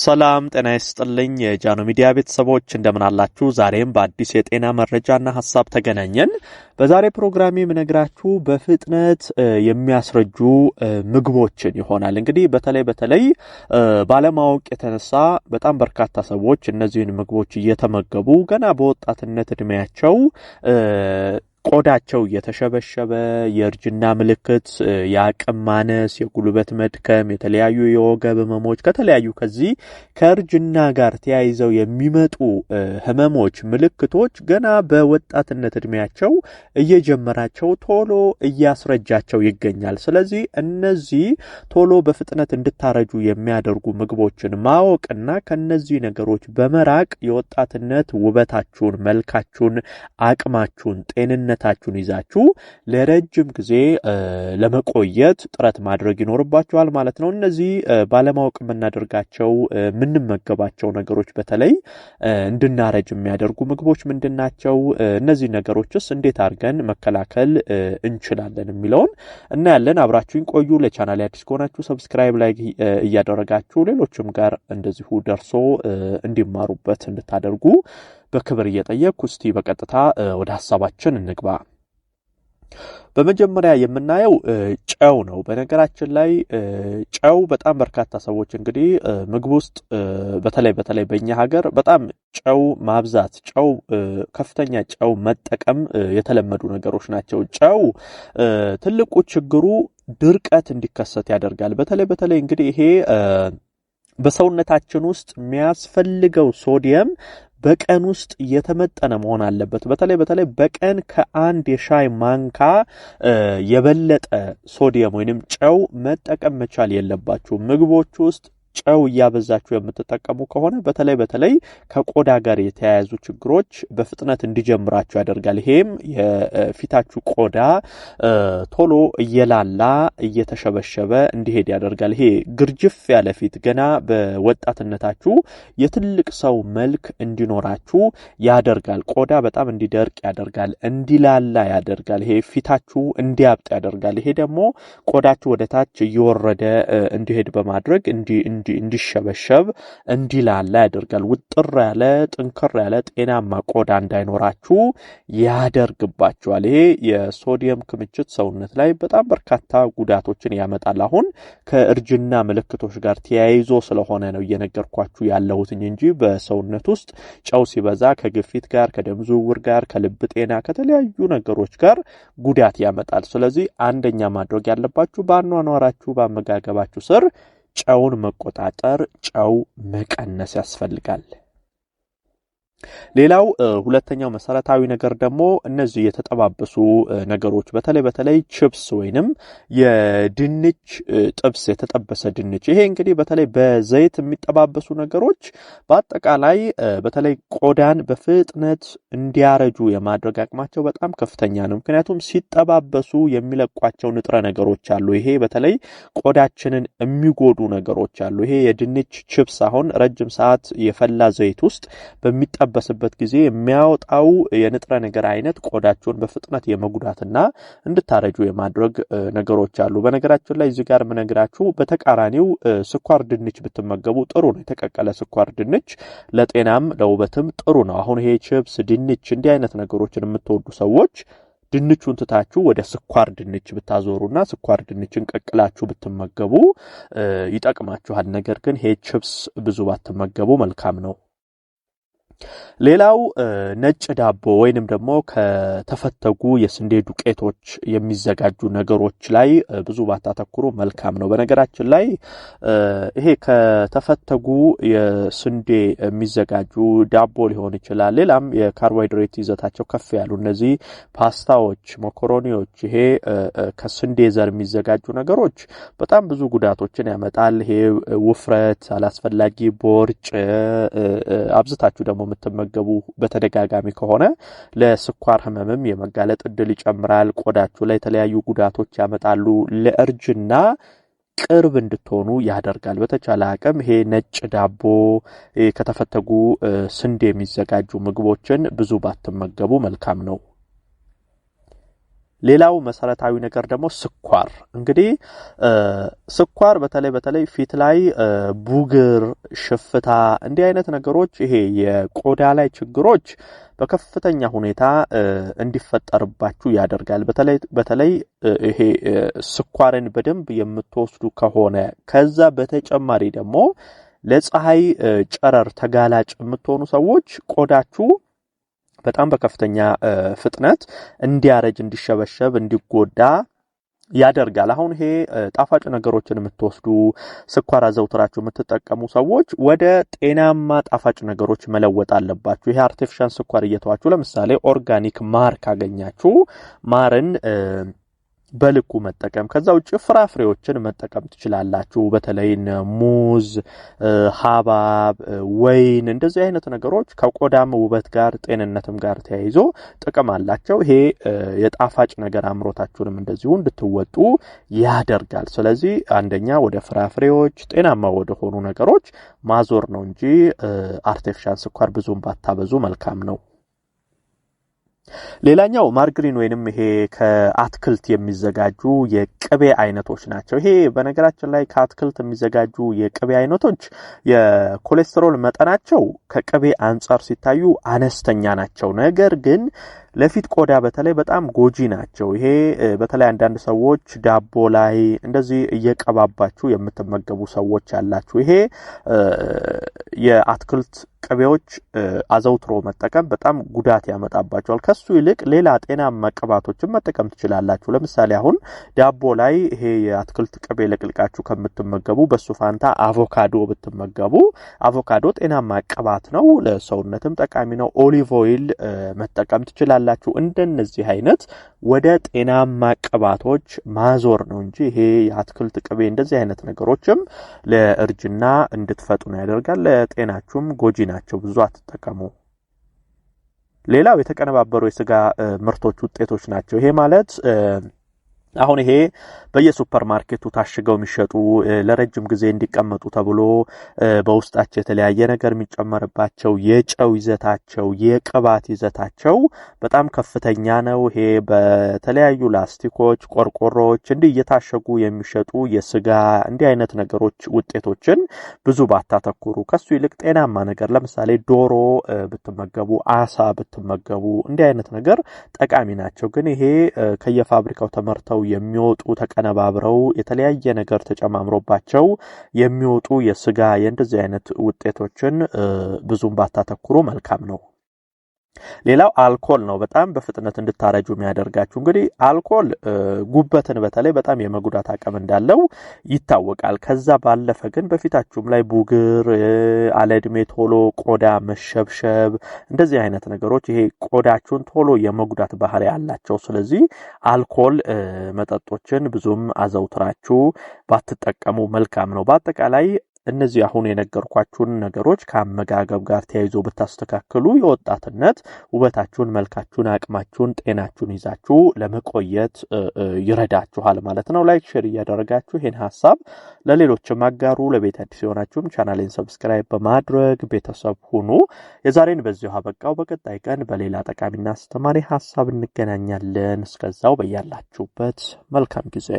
ሰላም ጤና ይስጥልኝ የጃኖ ሚዲያ ቤተሰቦች እንደምን አላችሁ? ዛሬም በአዲስ የጤና መረጃና ሐሳብ ተገናኘን። በዛሬ ፕሮግራሜ የምነግራችሁ በፍጥነት የሚያስረጁ ምግቦችን ይሆናል። እንግዲህ በተለይ ባለማወቅ የተነሳ በጣም በርካታ ሰዎች እነዚህን ምግቦች እየተመገቡ ገና በወጣትነት እድሜያቸው ቆዳቸው እየተሸበሸበ የእርጅና ምልክት የአቅም ማነስ የጉልበት መድከም የተለያዩ የወገብ ህመሞች ከዚህ ከእርጅና ጋር ተያይዘው የሚመጡ ህመሞች ምልክቶች ገና በወጣትነት እድሜያቸው እየጀመራቸው ቶሎ እያስረጃቸው ይገኛል። ስለዚህ እነዚህ ቶሎ በፍጥነት እንድታረጁ የሚያደርጉ ምግቦችን ማወቅና ከነዚህ ነገሮች በመራቅ የወጣትነት ውበታችሁን መልካችሁን አቅማችሁን ጤንነታችሁን ይዛችሁ ለረጅም ጊዜ ለመቆየት ጥረት ማድረግ ይኖርባችኋል ማለት ነው። እነዚህ ባለማወቅ የምናደርጋቸው የምንመገባቸው ነገሮች በተለይ እንድናረጅ የሚያደርጉ ምግቦች ምንድናቸው? እነዚህ ነገሮችስ እንዴት አድርገን መከላከል እንችላለን የሚለውን እናያለን። አብራችሁን ቆዩ። ለቻናሌ አዲስ ከሆናችሁ ሰብስክራይብ ላይ እያደረጋችሁ ሌሎችም ጋር እንደዚሁ ደርሶ እንዲማሩበት እንድታደርጉ በክብር እየጠየቅኩ እስቲ በቀጥታ ወደ ሐሳባችን እንግባ። በመጀመሪያ የምናየው ጨው ነው። በነገራችን ላይ ጨው በጣም በርካታ ሰዎች እንግዲህ ምግብ ውስጥ በተለይ በእኛ ሀገር በጣም ጨው ማብዛት ከፍተኛ ጨው መጠቀም የተለመዱ ነገሮች ናቸው። ጨው ትልቁ ችግሩ ድርቀት እንዲከሰት ያደርጋል። በተለይ እንግዲህ ይሄ በሰውነታችን ውስጥ የሚያስፈልገው ሶዲየም በቀን ውስጥ የተመጠነ መሆን አለበት። በተለይ በቀን ከአንድ የሻይ ማንካ የበለጠ ሶዲየም ወይንም ጨው መጠቀም መቻል የለባችሁ። ምግቦች ውስጥ ጨው እያበዛችሁ የምትጠቀሙ ከሆነ በተለይ ከቆዳ ጋር የተያያዙ ችግሮች በፍጥነት እንዲጀምራችሁ ያደርጋል። ይሄም የፊታችሁ ቆዳ ቶሎ እየላላ እየተሸበሸበ እንዲሄድ ያደርጋል። ይሄ ግርጅፍ ያለ ፊት ገና በወጣትነታችሁ የትልቅ ሰው መልክ እንዲኖራችሁ ያደርጋል። ቆዳ በጣም እንዲደርቅ ያደርጋል፣ እንዲላላ ያደርጋል። ይሄ ፊታችሁ እንዲያብጥ ያደርጋል። ይሄ ደግሞ ቆዳችሁ ወደ ታች እየወረደ እንዲሄድ በማድረግ እንዲሸበሸብ እንዲላላ ያደርጋል። ውጥር ያለ ጥንክር ያለ ጤናማ ቆዳ እንዳይኖራችሁ ያደርግባችኋል። ይሄ የሶዲየም ክምችት ሰውነት ላይ በጣም በርካታ ጉዳቶችን ያመጣል። አሁን ከእርጅና ምልክቶች ጋር ተያይዞ ስለሆነ ነው እየነገርኳችሁ ያለሁት እንጂ በሰውነት ውስጥ ጨው ሲበዛ ከግፊት ጋር ከደም ዝውውር ጋር ከልብ ጤና ከተለያዩ ነገሮች ጋር ጉዳት ያመጣል። ስለዚህ አንደኛ ማድረግ ያለባችሁ በአኗኗራችሁ በአመጋገባችሁ ስር ጨውን መቆጣጠር፣ ጨው መቀነስ ያስፈልጋል። ሌላው ሁለተኛው መሰረታዊ ነገር ደግሞ እነዚህ የተጠባበሱ ነገሮች በተለይ ቺፕስ ወይንም የድንች ጥብስ የተጠበሰ ድንች ይሄ እንግዲህ በተለይ በዘይት የሚጠባበሱ ነገሮች በአጠቃላይ በተለይ ቆዳን በፍጥነት እንዲያረጁ የማድረግ አቅማቸው በጣም ከፍተኛ ነው። ምክንያቱም ሲጠባበሱ የሚለቋቸው ንጥረ ነገሮች አሉ። ይሄ በተለይ ቆዳችንን የሚጎዱ ነገሮች አሉ። ይሄ የድንች ቺፕስ አሁን ረጅም ሰዓት የፈላ ዘይት ውስጥ በስበት ጊዜ የሚያወጣው የንጥረ ነገር አይነት ቆዳችሁን በፍጥነት የመጉዳትና እንድታረጁ የማድረግ ነገሮች አሉ። በነገራችን ላይ እዚህ ጋር ምነግራችሁ በተቃራኒው ስኳር ድንች ብትመገቡ ጥሩ ነው። የተቀቀለ ስኳር ድንች ለጤናም ለውበትም ጥሩ ነው። አሁን ይሄ ቺፕስ ድንች እንዲህ አይነት ነገሮችን የምትወዱ ሰዎች ድንቹን ትታችሁ ወደ ስኳር ድንች ብታዞሩና ስኳር ድንችን ቀቅላችሁ ብትመገቡ ይጠቅማችኋል። ነገር ግን ይሄ ቺፕስ ብዙ ባትመገቡ መልካም ነው። ሌላው ነጭ ዳቦ ወይንም ደግሞ ከተፈተጉ የስንዴ ዱቄቶች የሚዘጋጁ ነገሮች ላይ ብዙ ባታተኩሩ መልካም ነው። በነገራችን ላይ ይሄ ከተፈተጉ የስንዴ የሚዘጋጁ ዳቦ ሊሆን ይችላል። ሌላም የካርቦሃይድሬት ይዘታቸው ከፍ ያሉ እነዚህ ፓስታዎች፣ መኮሮኒዎች ይሄ ከስንዴ ዘር የሚዘጋጁ ነገሮች በጣም ብዙ ጉዳቶችን ያመጣል። ይሄ ውፍረት፣ አላስፈላጊ ቦርጭ አብዝታችሁ ደግሞ የምትመገቡ በተደጋጋሚ ከሆነ ለስኳር ህመምም የመጋለጥ እድል ይጨምራል። ቆዳችሁ ላይ የተለያዩ ጉዳቶች ያመጣሉ። ለእርጅና ቅርብ እንድትሆኑ ያደርጋል። በተቻለ አቅም ይሄ ነጭ ዳቦ ከተፈተጉ ስንዴ የሚዘጋጁ ምግቦችን ብዙ ባትመገቡ መልካም ነው። ሌላው መሰረታዊ ነገር ደግሞ ስኳር እንግዲህ ስኳር በተለይ ፊት ላይ ቡግር ሽፍታ እንዲህ አይነት ነገሮች ይሄ የቆዳ ላይ ችግሮች በከፍተኛ ሁኔታ እንዲፈጠርባችሁ ያደርጋል በተለይ ይሄ ስኳርን በደንብ የምትወስዱ ከሆነ ከዛ በተጨማሪ ደግሞ ለፀሐይ ጨረር ተጋላጭ የምትሆኑ ሰዎች ቆዳችሁ በጣም በከፍተኛ ፍጥነት እንዲያረጅ እንዲሸበሸብ እንዲጎዳ ያደርጋል አሁን ይሄ ጣፋጭ ነገሮችን የምትወስዱ ስኳር አዘውትራችሁ የምትጠቀሙ ሰዎች ወደ ጤናማ ጣፋጭ ነገሮች መለወጥ አለባችሁ ይሄ አርቲፊሻል ስኳር እየተዋችሁ ለምሳሌ ኦርጋኒክ ማር ካገኛችሁ ማርን በልኩ መጠቀም ከዛ ውጪ ፍራፍሬዎችን መጠቀም ትችላላችሁ በተለይ ሙዝ ሐባብ ወይን እንደዚህ አይነት ነገሮች ከቆዳም ውበት ጋር ጤንነትም ጋር ተያይዞ ጥቅም አላቸው ይሄ የጣፋጭ ነገር አምሮታችሁንም እንደዚሁ እንድትወጡ ያደርጋል ስለዚህ አንደኛ ወደ ፍራፍሬዎች ጤናማ ወደ ሆኑ ነገሮች ማዞር ነው እንጂ አርቲፊሻል ስኳር ብዙም ባታበዙ መልካም ነው ሌላኛው ማርግሪን ወይንም ይሄ ከአትክልት የሚዘጋጁ የቅቤ አይነቶች ናቸው ይሄ በነገራችን ላይ ከአትክልት የሚዘጋጁ የቅቤ አይነቶች የኮሌስትሮል መጠናቸው ከቅቤ አንፃር ሲታዩ አነስተኛ ናቸው ነገር ግን ለፊት ቆዳ በተለይ በጣም ጎጂ ናቸው ይሄ በተለይ አንዳንድ ሰዎች ዳቦ ላይ እንደዚህ እየቀባባችሁ የምትመገቡ ሰዎች ያላችሁ ይሄ የአትክልት ቅቤዎች አዘውትሮ መጠቀም በጣም ጉዳት ያመጣባቸዋል ከሱ ይልቅ ሌላ ጤናማ ቅባቶችን መጠቀም ትችላላችሁ ለምሳሌ አሁን ዳቦ ላይ ይሄ የአትክልት ቅቤ ለቅልቃችሁ ከምትመገቡ በሱ ፋንታ አቮካዶ ብትመገቡ አቮካዶ ጤናማ ቅባት ነው ለሰውነትም ጠቃሚ ነው ኦሊቭ ኦይል መጠቀም ትችላላችሁ እንደነዚህ አይነት ወደ ጤናማ ቅባቶች ማዞር ነው እንጂ ይሄ የአትክልት ቅቤ እንደዚህ አይነት ነገሮችም ለእርጅና እንድትፈጥኑ ያደርጋል ለጤናችሁም ጎጂ ናቸው ብዙ አትጠቀሙ ሌላው የተቀነባበሩ የስጋ ምርቶች ውጤቶች ናቸው ይሄ ማለት አሁን ይሄ በየሱፐር ማርኬቱ ታሽገው የሚሸጡ ለረጅም ጊዜ እንዲቀመጡ ተብሎ በውስጣቸው የተለያየ ነገር የሚጨመርባቸው የጨው ይዘታቸው የቅባት ይዘታቸው በጣም ከፍተኛ ነው ይሄ በተለያዩ ላስቲኮች ቆርቆሮዎች እንዲህ እየታሸጉ የሚሸጡ የስጋ እንዲህ አይነት ነገሮች ውጤቶችን ብዙ ባታተኩሩ ከሱ ይልቅ ጤናማ ነገር ለምሳሌ ዶሮ ብትመገቡ አሳ ብትመገቡ እንዲህ አይነት ነገር ጠቃሚ ናቸው ግን ይሄ ከየፋብሪካው ተመርተው የሚወጡ ተቀነባብረው የተለያየ ነገር ተጨማምሮባቸው የሚወጡ የስጋ የእንደዚህ አይነት ውጤቶችን ብዙም ባታተኩሩ መልካም ነው ሌላው አልኮል ነው በጣም በፍጥነት እንድታረጁ የሚያደርጋችሁ እንግዲህ አልኮል ጉበትን በተለይ በጣም የመጉዳት አቅም እንዳለው ይታወቃል ከዛ ባለፈ ግን በፊታችሁም ላይ ቡግር አለድሜ ቶሎ ቆዳ መሸብሸብ እንደዚህ አይነት ነገሮች ይሄ ቆዳችሁን ቶሎ የመጉዳት ባህሪ ያላቸው ስለዚህ አልኮል መጠጦችን ብዙም አዘውትራችሁ ባትጠቀሙ መልካም ነው በአጠቃላይ እነዚህ አሁን የነገርኳችሁን ነገሮች ከአመጋገብ ጋር ተያይዞ ብታስተካክሉ የወጣትነት ውበታችሁን መልካችሁን አቅማችሁን ጤናችሁን ይዛችሁ ለመቆየት ይረዳችኋል ማለት ነው ላይክ ሼር እያደረጋችሁ ይሄን ሐሳብ ለሌሎችም አጋሩ ለቤት አዲስ የሆናችሁም ቻናሌን ሰብስክራይብ በማድረግ ቤተሰብ ሁኑ የዛሬን በዚሁ አበቃው በቀጣይ ቀን በሌላ ጠቃሚና አስተማሪ ሐሳብ እንገናኛለን እስከዛው በያላችሁበት መልካም ጊዜ